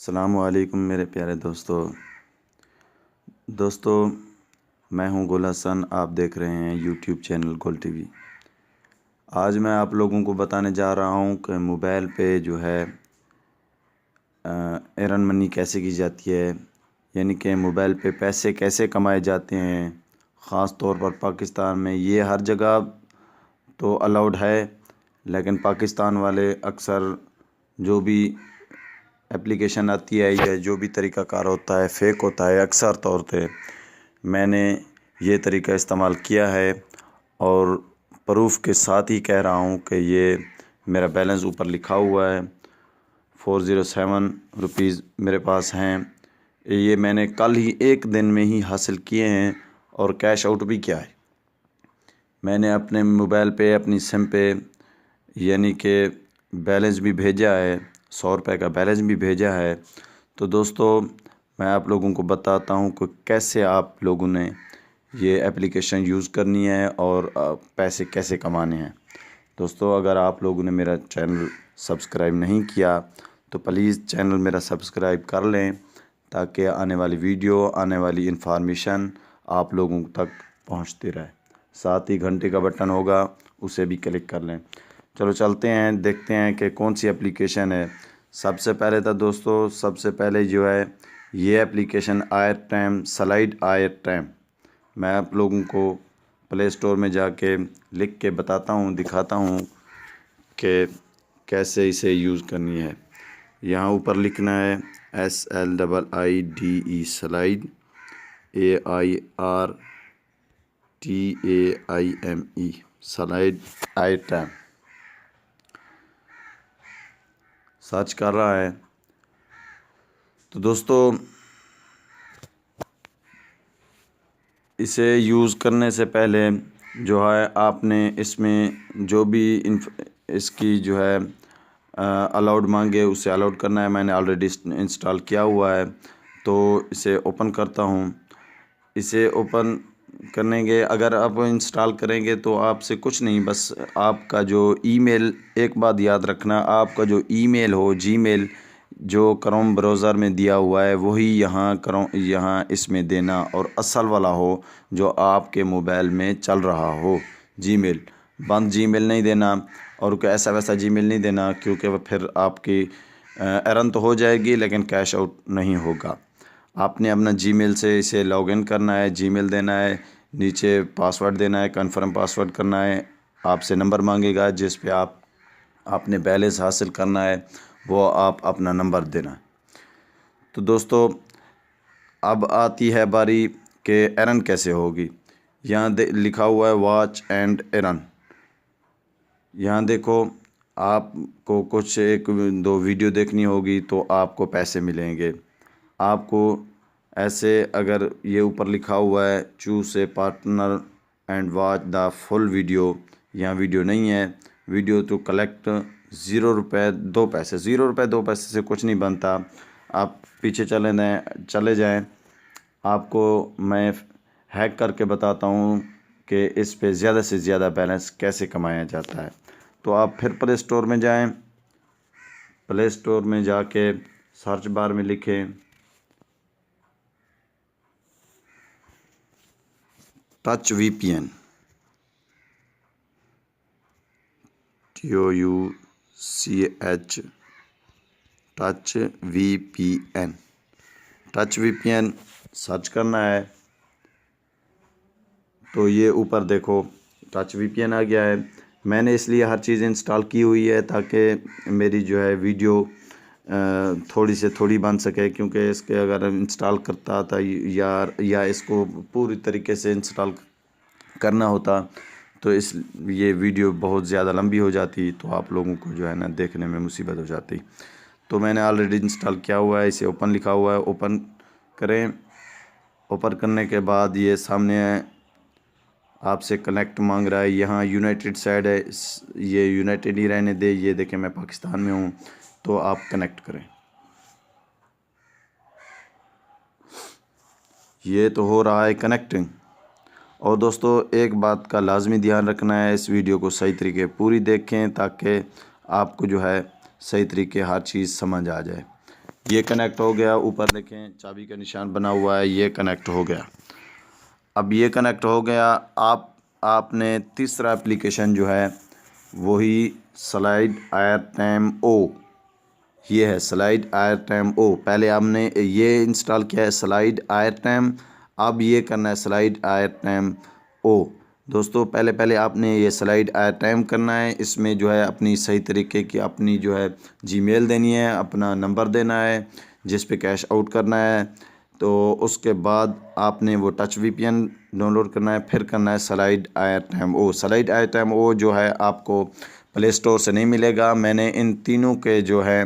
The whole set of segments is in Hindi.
अस्सलामुअलैकुम मेरे प्यारे दोस्तों मैं हूं गुल हसन। आप देख रहे हैं यूट्यूब चैनल गुल टीवी। आज मैं आप लोगों को बताने जा रहा हूं कि मोबाइल पे जो है अर्न मनी कैसे की जाती है, यानी कि मोबाइल पे पैसे कैसे कमाए जाते हैं। ख़ास तौर पर पाकिस्तान में ये हर जगह तो अलाउड है, लेकिन पाकिस्तान वाले अक्सर जो भी एप्लीकेशन आती है या जो भी तरीक़ाकार होता है फ़ेक होता है। अक्सर तौर पे मैंने ये तरीका इस्तेमाल किया है और प्रूफ के साथ ही कह रहा हूँ कि ये मेरा बैलेंस ऊपर लिखा हुआ है 407 रुपीज़ मेरे पास हैं। ये मैंने कल ही एक दिन में ही हासिल किए हैं और कैश आउट भी किया है। मैंने अपने मोबाइल पे अपनी सिम पे यानी कि बैलेंस भी भेजा है, 100 रुपये का बैलेंस भी भेजा है। तो दोस्तों मैं आप लोगों को बताता हूँ कि कैसे आप लोगों ने ये एप्लीकेशन यूज़ करनी है और पैसे कैसे कमाने हैं। दोस्तों अगर आप लोगों ने मेरा चैनल सब्सक्राइब नहीं किया तो प्लीज़ चैनल मेरा सब्सक्राइब कर लें, ताकि आने वाली वीडियो आने वाली इन्फॉर्मेशन आप लोगों तक पहुँचती रहे। साथ ही घंटे का बटन होगा, उसे भी क्लिक कर लें। चलो चलते हैं, देखते हैं कि कौन सी एप्लीकेशन है। सबसे पहले तो दोस्तों सबसे पहले जो है ये एप्लीकेशन आयर टाइम, स्लाइड आयर टाइम। मैं आप लोगों को प्ले स्टोर में जाके लिख के बताता हूँ, दिखाता हूँ कि कैसे इसे यूज़ करनी है। यहाँ ऊपर लिखना है SLIIDE स्लाइड, AIRTAIME स्लाइड आयर टाइम। सर्च कर रहा है। तो दोस्तों इसे यूज़ करने से पहले जो है आपने इसमें जो भी इसकी जो है अलाउड मांगे उसे अलाउड करना है। मैंने ऑलरेडी इंस्टॉल किया हुआ है, तो इसे ओपन करता हूँ। इसे ओपन करने के अगर आप इंस्टॉल करेंगे तो आपसे कुछ नहीं, बस आपका जो ईमेल, एक बात याद रखना, आपका जो ईमेल हो, जीमेल जो क्रोम ब्राउज़र में दिया हुआ है वही यहाँ इसमें देना, और असल वाला हो जो आपके मोबाइल में चल रहा हो। जीमेल बंद जीमेल नहीं देना और ऐसा वैसा जीमेल नहीं देना, क्योंकि वह फिर आपकी अर्न तो हो जाएगी लेकिन कैश आउट नहीं होगा। आपने अपना जीमेल से इसे लॉगिन करना है, जीमेल देना है, नीचे पासवर्ड देना है, कन्फर्म पासवर्ड करना है। आपसे नंबर मांगेगा जिस पे आपने बैलेंस हासिल करना है, वो आप अपना नंबर देना। तो दोस्तों अब आती है बारी कि अर्न कैसे होगी। यहाँ लिखा हुआ है वॉच एंड अर्न। यहाँ देखो, आपको कुछ 1-2 वीडियो देखनी होगी तो आपको पैसे मिलेंगे। आपको ऐसे अगर ये ऊपर लिखा हुआ है choose A partner and watch the full video, यहाँ वीडियो नहीं है। वीडियो तो कलेक्ट 0 रुपये 2 पैसे, 0 रुपये 2 पैसे से कुछ नहीं बनता। आप पीछे चले जाएं, आपको मैं हैक करके बताता हूँ कि इस पे ज़्यादा से ज़्यादा बैलेंस कैसे कमाया जाता है। तो आप फिर प्ले स्टोर में जाएं, प्ले स्टोर में जाके सर्च बार में लिखें touch VPN, TOUCH touch VPN search करना है। तो ये ऊपर देखो टच VPN आ गया है। मैंने इसलिए हर चीज़ इंस्टॉल की हुई है ताकि मेरी जो है वीडियो थोड़ी से थोड़ी बन सके, क्योंकि इसके अगर इंस्टॉल करता था या इसको पूरी तरीके से इंस्टॉल करना होता तो ये वीडियो बहुत ज़्यादा लंबी हो जाती, तो आप लोगों को जो है ना देखने में मुसीबत हो जाती। तो मैंने ऑलरेडी इंस्टॉल किया हुआ है। इसे ओपन लिखा हुआ है, ओपन करें। ओपन करने के बाद ये सामने आपसे कनेक्ट मांग रहा है। यहाँ यूनाइटेड साइड है, ये यूनाइटेड ही रहने दे। ये देखें मैं पाकिस्तान में हूँ, तो आप कनेक्ट करें। ये तो हो रहा है कनेक्टिंग। और दोस्तों एक बात का लाजमी ध्यान रखना है, इस वीडियो को सही तरीके पूरी देखें ताकि आपको जो है सही तरीके हर चीज़ समझ आ जाए। ये कनेक्ट हो गया। ऊपर देखें चाबी का निशान बना हुआ है, ये कनेक्ट हो गया। अब ये कनेक्ट हो गया। आपने तीसरा एप्लीकेशन जो है वही स्लाइड एयर टाइम ओ, ये है स्लाइड एयर टाइम ओ। पहले आपने ये इंस्टॉल किया है स्लाइड एयर टाइम, अब ये करना है स्लाइड एयर टाइम ओ। दोस्तों पहले पहले आपने ये स्लाइड एयर टाइम करना है। इसमें जो है अपनी सही तरीके की अपनी जो है जीमेल देनी है, अपना नंबर देना है जिस पे कैश आउट करना है। तो उसके बाद आपने वो टच वीपीएन डाउनलोड करना है, फिर करना है स्लाइड एयर टाइम ओ। स्लाइड एयर टाइम ओ जो है आपको प्ले स्टोर से नहीं मिलेगा। मैंने इन तीनों के जो है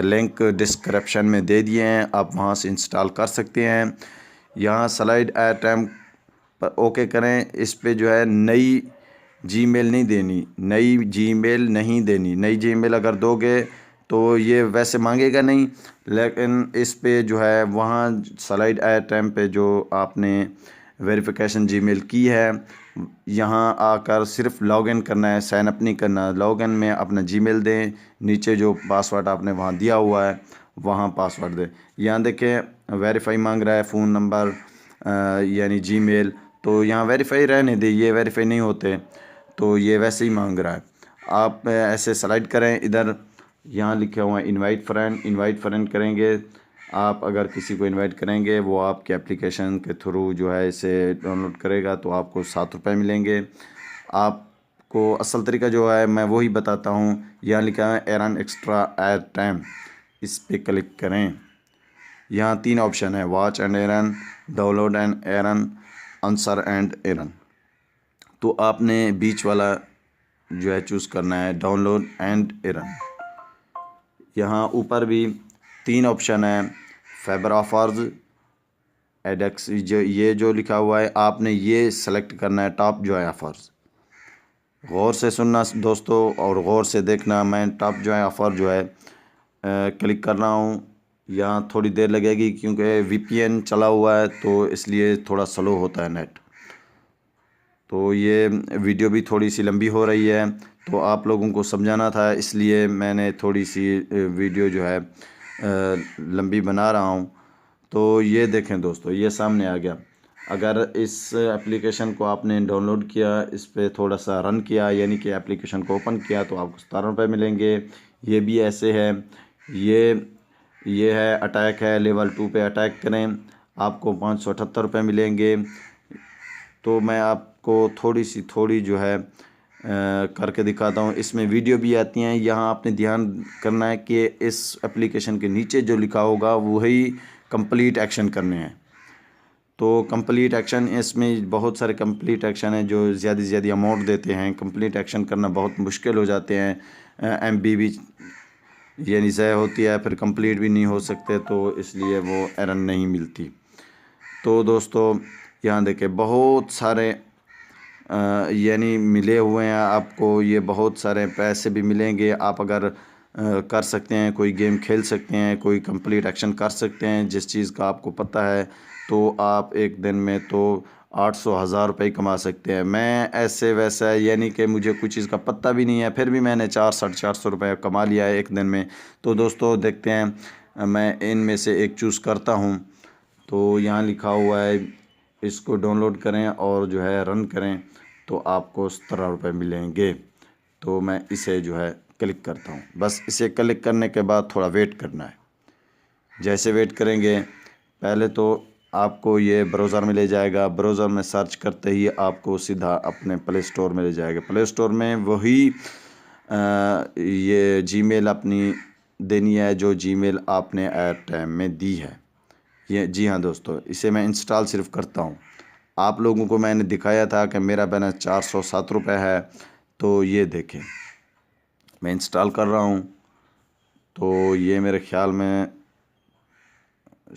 लिंक डिस्क्रिप्शन में दे दिए हैं, आप वहां से इंस्टॉल कर सकते हैं। यहाँ स्लाइड एयर टाइम पर ओके करें। इस पे जो है नई जीमेल नहीं देनी, नई जीमेल नहीं देनी। नई जीमेल अगर दोगे तो ये वैसे मांगेगा नहीं, लेकिन इस पे जो है वहाँ स्लाइड एयर टाइम पे जो आपने वेरिफिकेशन जीमेल की है, यहाँ आकर सिर्फ लॉगिन करना है, साइन अप नहीं करना। लॉगिन में अपना जीमेल दें, नीचे जो पासवर्ड आपने वहाँ दिया हुआ है वहाँ पासवर्ड दें। यहाँ देखें वेरीफाई मांग रहा है फ़ोन नंबर यानी जीमेल, तो यहाँ वेरीफाई रहने दें, ये वेरीफाई नहीं होते तो ये वैसे ही मांग रहा है। आप ऐसे स्लाइड करें। इधर यहाँ लिखा हुआ है इनवाइट फ्रेंड, इनवाइट फ्रेंड करेंगे। आप अगर किसी को इनवाइट करेंगे वो आपके एप्लीकेशन के थ्रू जो है इसे डाउनलोड करेगा तो आपको 7 रुपये मिलेंगे। आपको असल तरीका जो है मैं वही बताता हूँ। यहाँ लिखा है एरन एक्स्ट्रा एयर टाइम, इस पर क्लिक करें। यहाँ 3 ऑप्शन है, watch and earn, download and earn, answer and earn. तो आपने बीच वाला जो है चूज़ करना है, डाउनलोड एंड एरन। यहाँ ऊपर भी 3 ऑप्शन है, फेबर ऑफर्स, एडेक्स, ये जो लिखा हुआ है आपने ये सेलेक्ट करना है, टॉप जो है ऑफर्स। गौर से सुनना दोस्तों और गौर से देखना। मैं टॉप जो है ऑफ़र जो है क्लिक कर रहा हूँ। यहाँ थोड़ी देर लगेगी क्योंकि वीपीएन चला हुआ है तो इसलिए थोड़ा स्लो होता है नेट। तो ये वीडियो भी थोड़ी सी लंबी हो रही है, तो आप लोगों को समझाना था इसलिए मैंने थोड़ी सी वीडियो जो है लंबी बना रहा हूँ। तो ये देखें दोस्तों, ये सामने आ गया। अगर इस एप्लीकेशन को आपने डाउनलोड किया, इस पे थोड़ा सा रन किया यानी कि एप्लीकेशन को ओपन किया तो आपको 17 रुपये मिलेंगे। ये भी ऐसे है, ये है अटैक है, लेवल 2 पे अटैक करें, आपको 578 रुपये मिलेंगे। तो मैं आपको थोड़ी जो है करके दिखाता हूँ। इसमें वीडियो भी आती हैं। यहाँ आपने ध्यान करना है कि इस एप्लीकेशन के नीचे जो लिखा होगा वही कंप्लीट एक्शन करने हैं। तो कंप्लीट एक्शन, इसमें बहुत सारे कंप्लीट एक्शन हैं जो ज़्यादा से ज़्यादा अमाउंट देते हैं। कंप्लीट एक्शन करना बहुत मुश्किल हो जाते हैं, एमबी भी यानी ज़ाया होती है, फिर कंप्लीट भी नहीं हो सकते, तो इसलिए वो एरर नहीं मिलती। तो दोस्तों यहाँ देखें बहुत सारे यानी मिले हुए हैं आपको, ये बहुत सारे पैसे भी मिलेंगे। आप अगर कर सकते हैं, कोई गेम खेल सकते हैं, कोई कंप्लीट एक्शन कर सकते हैं जिस चीज़ का आपको पता है, तो आप एक दिन में तो 800-1000 रुपये कमा सकते हैं। मैं ऐसे वैसा यानी कि मुझे कुछ चीज़ का पता भी नहीं है, फिर भी मैंने 400-450 रुपये कमा लिया है एक दिन में। तो दोस्तों देखते हैं, मैं इनमें से एक चूज़ करता हूँ। तो यहाँ लिखा हुआ है इसको डाउनलोड करें और जो है रन करें तो आपको 17 रुपये मिलेंगे। तो मैं इसे जो है क्लिक करता हूँ। बस इसे क्लिक करने के बाद थोड़ा वेट करना है। जैसे वेट करेंगे, पहले तो आपको ये ब्राउज़र में ले जाएगा। ब्राउज़र में सर्च करते ही आपको सीधा अपने प्ले स्टोर में ले जाएगा। प्ले स्टोर में वही ये जीमेल अपनी देनी है जो जीमेल आपने एयर टाइम में दी है। ये जी हाँ दोस्तों, इसे मैं इंस्टॉल सिर्फ करता हूँ। आप लोगों को मैंने दिखाया था कि मेरा बैलेंस 407 रुपये है। तो ये देखें मैं इंस्टॉल कर रहा हूँ। तो ये मेरे ख़्याल में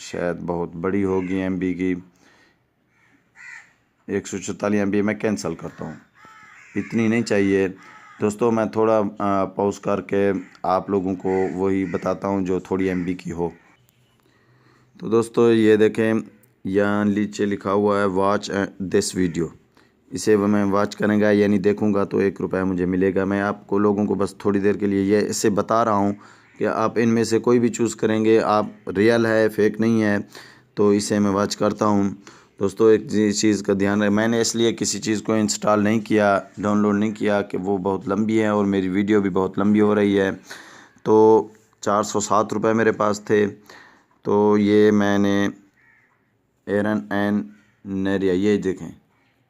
शायद बहुत बड़ी होगी एमबी की, 144 एमबी। मैं कैंसिल करता हूँ, इतनी नहीं चाहिए दोस्तों। मैं थोड़ा पॉज करके आप लोगों को वही बताता हूँ जो थोड़ी एमबी की हो। तो दोस्तों ये देखें यहाँ नीचे लिखा हुआ है वॉच दिस वीडियो। इसे मैं वॉच करेंगे यानी देखूंगा तो 1 रुपया मुझे मिलेगा। मैं आपको लोगों को बस थोड़ी देर के लिए ये इसे बता रहा हूँ कि आप इनमें से कोई भी चूज़ करेंगे, आप रियल है फेक नहीं है, तो इसे मैं वॉच करता हूँ। दोस्तों एक चीज़ का ध्यान रहे, मैंने इसलिए किसी चीज़ को इंस्टॉल नहीं किया, डाउनलोड नहीं किया कि वो बहुत लंबी है और मेरी वीडियो भी बहुत लंबी हो रही है। तो 407 मेरे पास थे, तो ये मैंने एरन एंड नेरिया, ये देखें,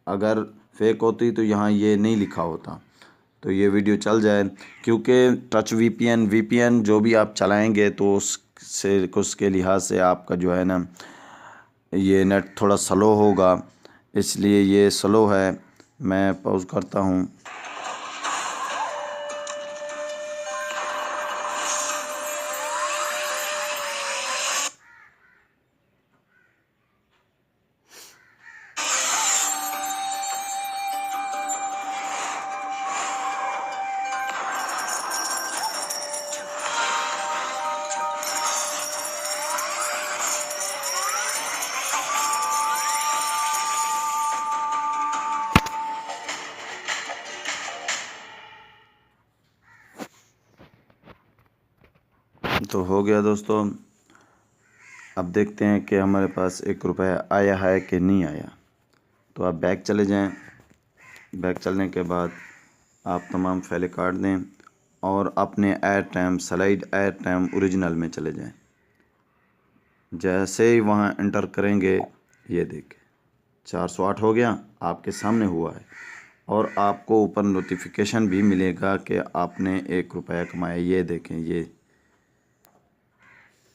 अगर फेक होती तो यहाँ ये नहीं लिखा होता, तो ये वीडियो चल जाए। क्योंकि टच वीपीएन जो भी आप चलाएंगे तो उसके लिहाज से आपका जो है ना ये नेट थोड़ा स्लो होगा, इसलिए ये स्लो है। मैं पॉज करता हूँ। तो हो गया दोस्तों। अब देखते हैं कि हमारे पास 1 रुपया आया है कि नहीं आया। तो आप बैक चले जाएं। बैक चलने के बाद आप तमाम फाइलें काट दें और अपने स्लाइड एयर टाइम ओरिजिनल में चले जाएं। जैसे ही वहाँ एंटर करेंगे, ये देखें 408 हो गया, आपके सामने हुआ है और आपको ऊपर नोटिफिकेशन भी मिलेगा कि आपने 1 रुपया कमाया। ये देखें, ये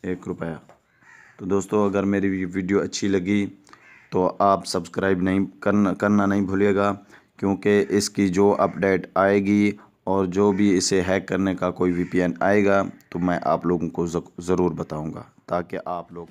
1 रुपया। तो दोस्तों अगर मेरी वीडियो अच्छी लगी तो आप सब्सक्राइब करना नहीं भूलिएगा, क्योंकि इसकी जो अपडेट आएगी और जो भी इसे हैक करने का कोई वीपीएन आएगा तो मैं आप लोगों को ज़रूर बताऊंगा, ताकि आप लोग